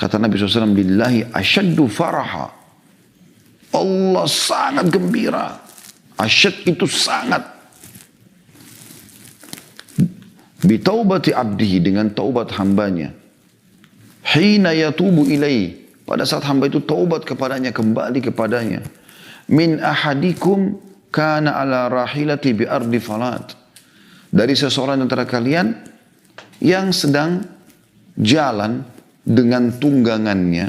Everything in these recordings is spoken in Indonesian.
Kata Nabi SAW, billahi asyaddu faraha. Allah sangat gembira. Asyad itu sangat. Bitaubati abdihi, dengan taubat hambanya. Hina yatubu ilaih, pada saat hamba itu taubat kepadanya, kembali kepadanya. Min ahadikum kana ala rahilati bi ardi falat. Dari seseorang antara kalian yang sedang jalan dengan tunggangannya.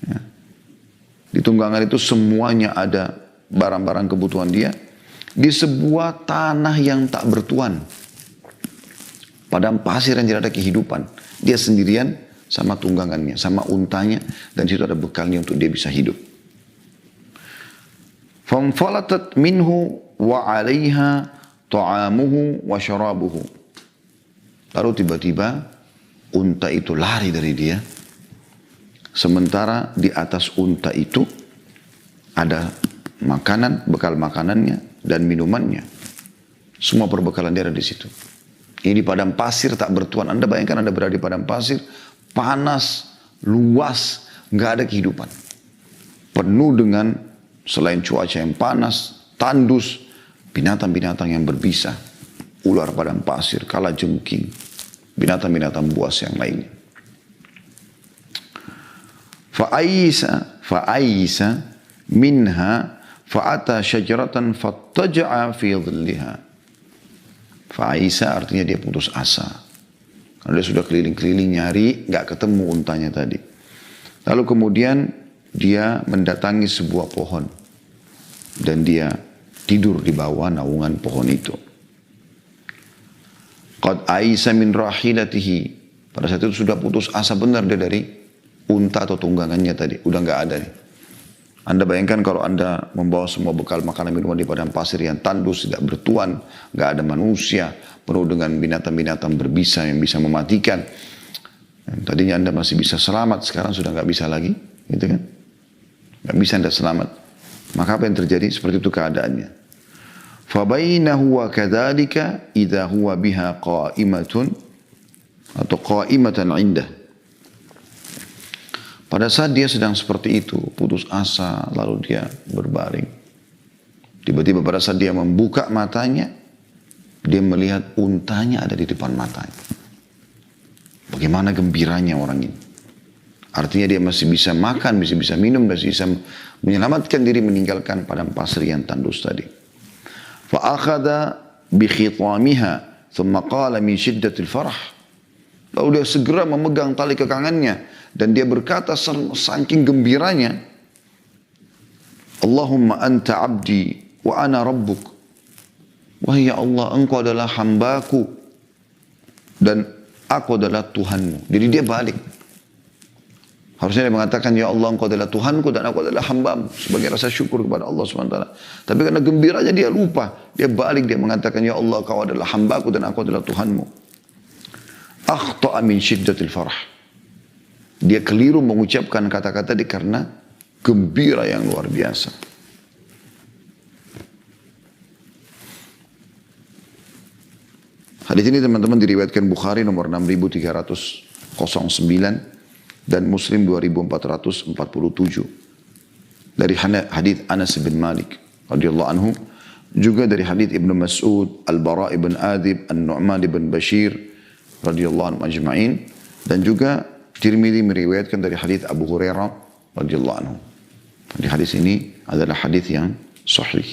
Ya. Di tunggangan itu semuanya ada barang-barang kebutuhan dia. Di sebuah tanah yang tak bertuan. Padang pasir yang tidak ada kehidupan. Dia sendirian sama tunggangannya, sama untanya. Dan situ ada bekalnya untuk dia bisa hidup. Famfalatat minhu wa alaiha ta'amuhu wa syarabuhu. Lalu tiba-tiba unta itu lari dari dia. Sementara di atas unta itu ada makanan, bekal makanannya dan minumannya. Semua perbekalan dia ada di situ. Ini di padang pasir tak bertuan. Anda bayangkan Anda berada di padang pasir, panas, luas, nggak ada kehidupan. Penuh dengan selain cuaca yang panas, tandus, binatang-binatang yang berbisa. Ular padang pasir, kalajengking, binatang-binatang buas yang lainnya. Fa'aisa minha fa'ata syajaratan fattaja'a fi dhilliha. Fa'aisa artinya dia putus asa. Karena dia sudah keliling-keliling nyari, nggak ketemu untanya tadi. Lalu kemudian dia mendatangi sebuah pohon. Dan dia tidur di bawah naungan pohon itu. Qad aisa min rahilatihi. Pada saat itu sudah putus asa benar dia dari unta atau tunggangannya tadi. Udah nggak ada nih. Anda bayangkan kalau Anda membawa semua bekal makanan minuman di padang pasir yang tandus, tidak bertuan, nggak ada manusia, penuh dengan binatang-binatang berbisa yang bisa mematikan. Dan tadinya Anda masih bisa selamat, sekarang sudah nggak bisa lagi, gitu kan? Nggak bisa Anda selamat. Maka apa yang terjadi? Seperti itu keadaannya. Fabainahu wa kadzalika idza huwa biha qa'imatun atau qa'imatan 'indah. Pada saat dia sedang seperti itu, putus asa, lalu dia berbaring. Tiba-tiba pada saat dia membuka matanya, dia melihat untanya ada di depan matanya. Bagaimana gembiranya orang ini. Artinya dia masih bisa makan, masih bisa minum, masih bisa menyelamatkan diri meninggalkan padang pasir yang tandus tadi. Fa'akhadha bi khitamiha, thumma qala min shiddatil farah. Lalu dia segera memegang tali kekangannya. Dan dia berkata saking gembiranya, Allahumma anta abdi wa ana rabbuk. Wahai Allah, engkau adalah hambaku dan aku adalah Tuhanmu. Jadi dia balik. Harusnya dia mengatakan, ya Allah, engkau adalah Tuhanku dan aku adalah hambamu. Sebagai rasa syukur kepada Allah SWT. Tapi karena gembiranya dia lupa. Dia balik, dia mengatakan, ya Allah, kau adalah hambaku dan aku adalah Tuhanmu. Akhta'a min syiddatil farah. Dia keliru mengucapkan kata-kata karena gembira yang luar biasa. Hadis ini teman-teman diriwayatkan Bukhari nomor 6309 dan Muslim 2447 dari hadis Anas bin Malik radhiyallahu anhu, juga dari hadis Ibnu Mas'ud, Al-Bara' ibn Adib, An-Nu'man ibn Bashir radhiyallahu anhu ajma'in, dan juga Tirmidzi meriwayatkan dari hadis Abu Hurairah radhiyallahu anhu. Di hadis ini adalah hadis yang sahih.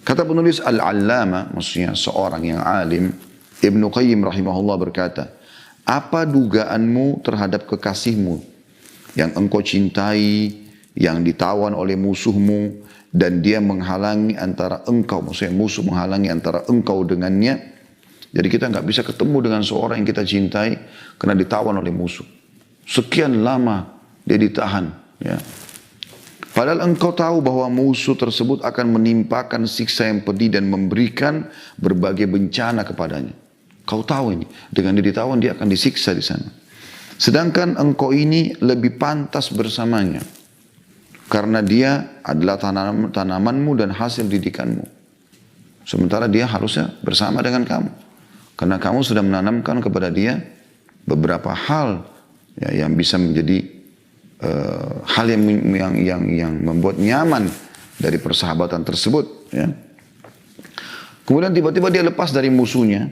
Kata penulis Al-Allama, maksudnya seorang yang alim, Ibnu Qayyim rahimahullah berkata, apa dugaanmu terhadap kekasihmu yang engkau cintai, yang ditawan oleh musuhmu, dan dia menghalangi antara engkau, maksudnya musuh menghalangi antara engkau dengannya. Jadi kita nggak bisa ketemu dengan seorang yang kita cintai karena ditawan oleh musuh. Sekian lama dia ditahan. Ya. Padahal engkau tahu bahwa musuh tersebut akan menimpakan siksa yang pedih dan memberikan berbagai bencana kepadanya. Kau tahu ini, dengan dia ditawan dia akan disiksa di sana. Sedangkan engkau ini lebih pantas bersamanya. Karena dia adalah tanamanmu dan hasil didikanmu. Sementara dia harusnya bersama dengan kamu. Karena kamu sudah menanamkan kepada dia beberapa hal ya, yang bisa menjadi hal yang membuat nyaman dari persahabatan tersebut. Ya. Kemudian tiba-tiba dia lepas dari musuhnya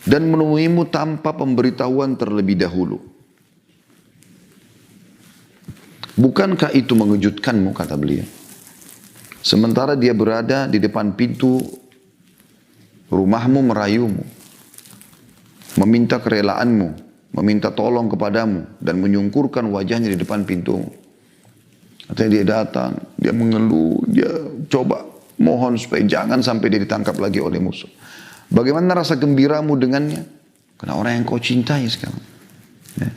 dan menemuimu tanpa pemberitahuan terlebih dahulu. Bukankah itu mengejutkanmu, kata beliau. Sementara dia berada di depan pintu rumahmu merayumu, meminta kerelaanmu, meminta tolong kepadamu, dan menyungkurkan wajahnya di depan pintumu. Artinya dia datang, dia mengeluh, dia coba mohon supaya jangan sampai dia ditangkap lagi oleh musuh. Bagaimana rasa gembiramu dengannya? Karena orang yang kau cintai sekarang. Ya.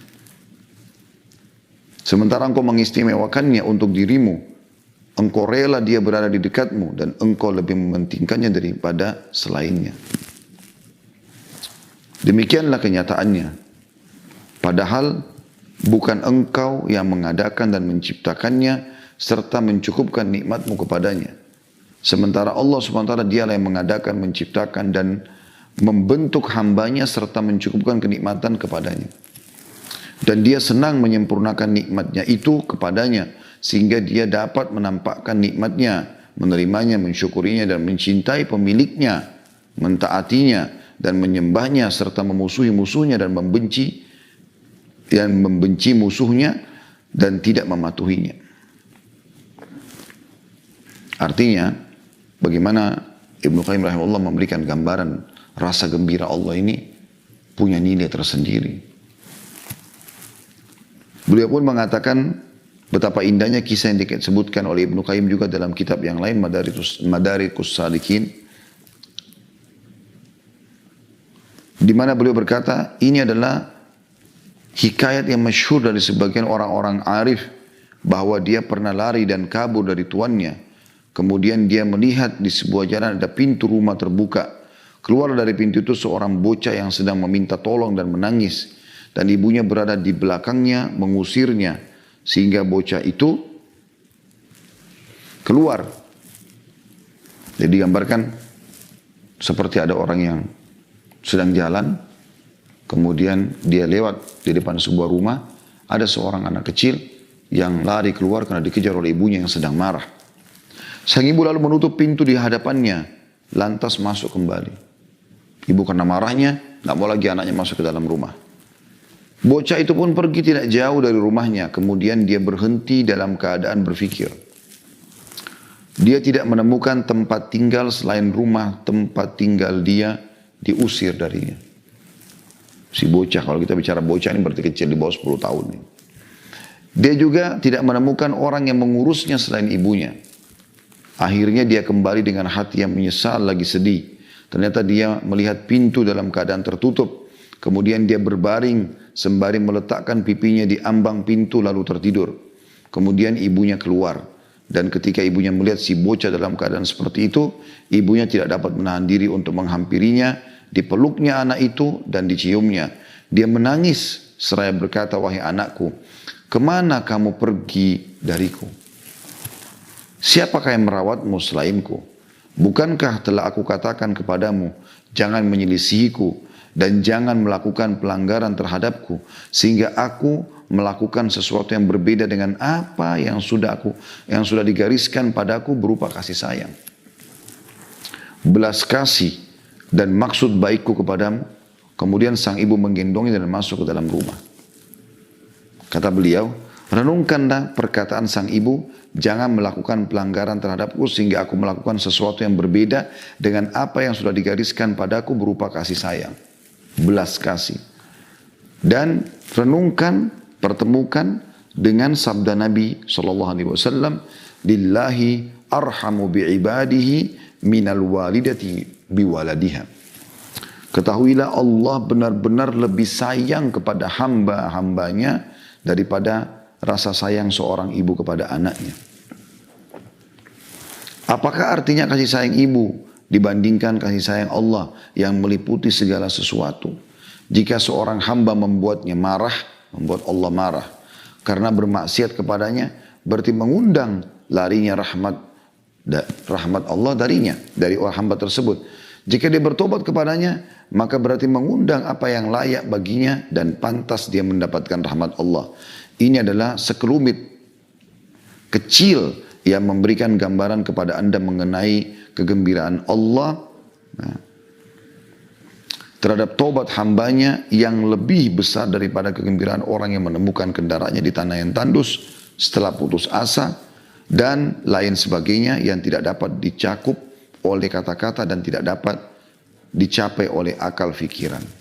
Sementara engkau mengistimewakannya untuk dirimu, engkau rela dia berada di dekatmu, dan engkau lebih mementingkannya daripada selainnya. Demikianlah kenyataannya. Padahal bukan engkau yang mengadakan dan menciptakannya serta mencukupkan nikmatmu kepadanya. Sementara Allah SWT dialah yang mengadakan, menciptakan dan membentuk hambanya serta mencukupkan kenikmatan kepadanya. Dan dia senang menyempurnakan nikmatnya itu kepadanya sehingga dia dapat menampakkan nikmatnya, menerimanya, mensyukurinya dan mencintai pemiliknya, mentaatinya dan menyembahnya serta memusuhi musuhnya dan membenci musuhnya dan tidak mematuhinya. Artinya, bagaimana Ibnu Qayyim rahimahullah memberikan gambaran rasa gembira Allah ini punya nilai tersendiri. Beliau pun mengatakan betapa indahnya kisah yang disebutkan oleh Ibnu Qayyim juga dalam kitab yang lain, Madarikus Salikin, di mana beliau berkata, ini adalah hikayat yang masyhur dari sebagian orang-orang arif bahwa dia pernah lari dan kabur dari tuannya. Kemudian dia melihat di sebuah jalan ada pintu rumah terbuka. Keluar dari pintu itu seorang bocah yang sedang meminta tolong dan menangis. Dan ibunya berada di belakangnya mengusirnya. Sehingga bocah itu keluar. Jadi digambarkan seperti ada orang yang sedang jalan. Kemudian dia lewat di depan sebuah rumah. Ada seorang anak kecil yang lari keluar karena dikejar oleh ibunya yang sedang marah. Sang ibu lalu menutup pintu di hadapannya, lantas masuk kembali. Ibu karena marahnya, tidak mau lagi anaknya masuk ke dalam rumah. Bocah itu pun pergi tidak jauh dari rumahnya, kemudian dia berhenti dalam keadaan berfikir. Dia tidak menemukan tempat tinggal selain rumah tempat tinggal dia diusir darinya. Si bocah, kalau kita bicara bocah ini berarti kecil di bawah 10 tahun. Dia juga tidak menemukan orang yang mengurusnya selain ibunya. Akhirnya dia kembali dengan hati yang menyesal lagi sedih. Ternyata dia melihat pintu dalam keadaan tertutup. Kemudian dia berbaring sembari meletakkan pipinya di ambang pintu lalu tertidur. Kemudian ibunya keluar. Dan ketika ibunya melihat si bocah dalam keadaan seperti itu, ibunya tidak dapat menahan diri untuk menghampirinya, dipeluknya anak itu dan diciumnya. Dia menangis seraya berkata, wahai anakku, kemana kamu pergi dariku? Siapakah yang merawatmu selainku? Bukankah telah aku katakan kepadamu, jangan menyelisihiku dan jangan melakukan pelanggaran terhadapku, sehingga aku melakukan sesuatu yang berbeda dengan apa yang sudah digariskan padaku berupa kasih sayang, belas kasih dan maksud baikku kepadamu. Kemudian sang ibu menggendongnya dan masuk ke dalam rumah. Kata beliau, renungkanlah perkataan sang ibu, jangan melakukan pelanggaran terhadapku sehingga aku melakukan sesuatu yang berbeda dengan apa yang sudah digariskan padaku berupa kasih sayang, belas kasih. Dan renungkan, pertemukan dengan sabda Nabi SAW, lillahi arhamu bi'ibadihi minal walidati biwaladiha. Ketahuilah Allah benar-benar lebih sayang kepada hamba-hambanya daripada rasa sayang seorang ibu kepada anaknya. Apakah artinya kasih sayang ibu dibandingkan kasih sayang Allah yang meliputi segala sesuatu? Jika seorang hamba membuatnya marah, membuat Allah marah karena bermaksiat kepadanya, berarti mengundang larinya rahmat Allah dari orang hamba tersebut. Jika dia bertobat kepadanya, maka berarti mengundang apa yang layak baginya dan pantas dia mendapatkan rahmat Allah. Ini adalah sekelumit kecil yang memberikan gambaran kepada Anda mengenai kegembiraan Allah terhadap taubat hambanya yang lebih besar daripada kegembiraan orang yang menemukan kendaraannya di tanah yang tandus setelah putus asa dan lain sebagainya yang tidak dapat dicakup oleh kata-kata dan tidak dapat dicapai oleh akal fikiran.